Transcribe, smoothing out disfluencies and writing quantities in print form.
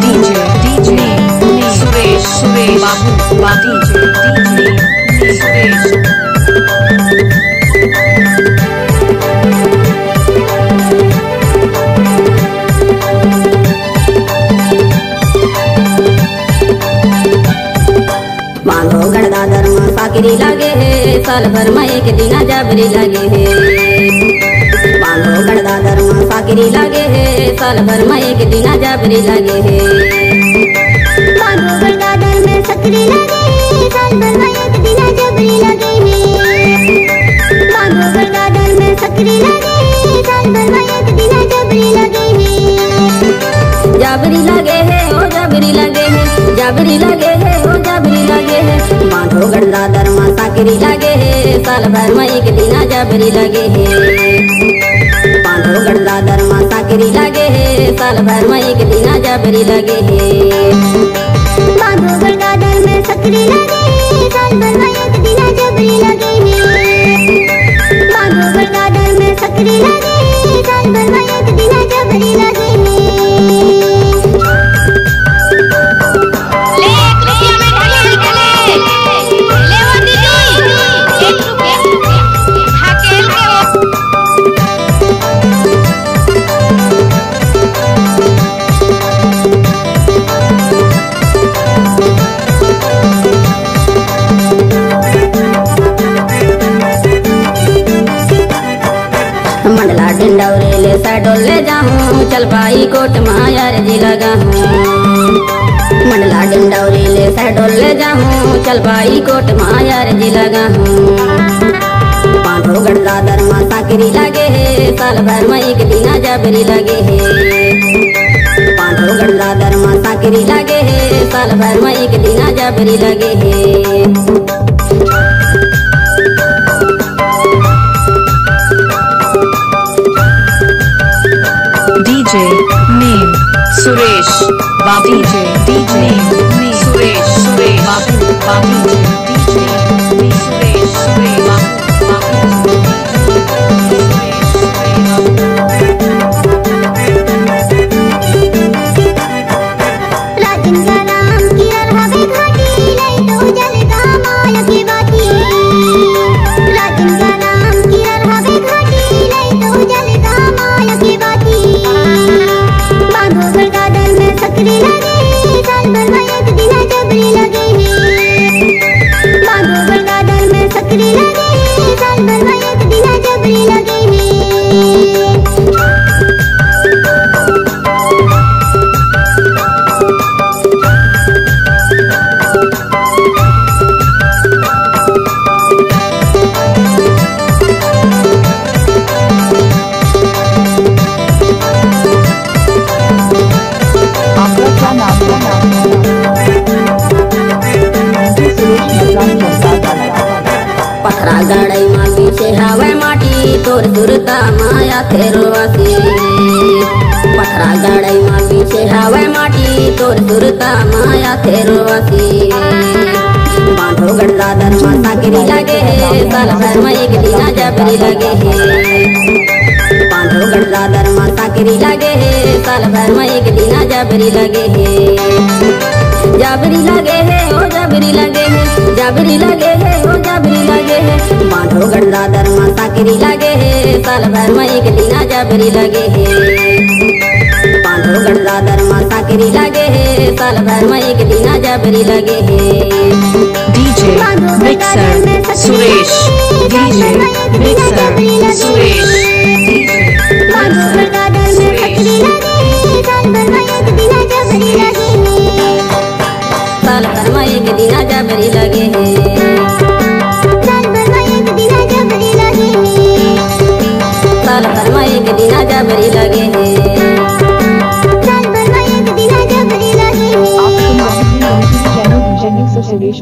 DJ Suresh Babu DJ Suresh. बांधो गड़दा धर्म साकरी लागे है, साल भर में एक दिन जबरी लगे है। बांधो गड़दा धर्म साकरी लागे है, साल भर में एक दिन जबरी लगे है। बांधो गड़दा धर्म साकरी लागे है, साल भर में एक दिन जबरी लगे है। बांधो गड़दा धर्म साकरी लागे है, साल भर में एक दिन जबरी लगे है। जबरी लगे है ओ जबरी लगे है, जबरी लगे है ओ जबरी लगे है। बांधो गड़दा धर्म साकरी लागे है, साल भर में एक दिन जबरी लगे है। बांधो गड़दा धर्म साकरी लागे है, साल भर में एक दिन जबरी लगे है। बांधो गड़दा धर्म साकरी लागे है, साल भर में एक दिन जबरी लगे है। बांधो गड़दा धर्म साकरी लागे है, साल भर में एक दिन जबरी लगे है। मंडला डिंडौरे ले साडोल ले जाऊं, चल पाई कोट मायार जी लगा हूँ। मंडला डिंडौरे ले साडोल ले जाऊं, चल पाई कोट मायार जी लगा हूँ। बांधो गड़दा धर्म साकरी लागे है, साल भर में एक दिन जबरी लगे है। बांधो गड़दा धर्म साकरी लागे है, साल भर में एक दिन जबरी लगे है। DJ Suresh Babu DJ Suresh Babu DJ Suresh Babu राजन का नाम किया हवे घाटी, लई तो जल का माया की बाती। राजन का नाम किया हवे घाटी, लई तो जल का माया की बाती। बांधो गड़दा धर्म साकरी लागे है, साल भर में एक दिन जबरी लगे है। बांधो गड़दा धर्म साकरी लागे है, साल भर में एक दिन जबरी लगे है। पथरा गड़ई माँ पीछे हवे माटी, तोर सुरता माया तेरो वासी। पथरा गड़ई माँ पीछे हवे माटी, तोर सुरता माया तेरो वासी। बांधो गड़दा धर्म साकरी लागे है, साल भर में एक दिन जबरी लगे है। बांधो गड़दा धर्म साकरी लागे है, साल भर में एक दिन जबरी लगे है। जबरी लगे है ओ जबरी लगे है, जबरी लगे है ओ जबरी लगे है। बांधो गड़दा धर्म साकरी लागे है, साल भर में एक दिन जबरी लगे है। बांधो गड़दा धर्म साकरी लागे है, साल भर में एक दिन जबरी लगे है। DJ सुरेश सुरेश बांधो गड़दा धर्म साकरी लागे है, साल भर में एक दिन जबरी लगे है। साल भर में एक दिन जबरी लगे है। साल भर में एक दिन जबरी लगे है। साल भर में एक दिन जबरी लगे है। साल भर में एक दिन जबरी लगे है। चैनल सुरेश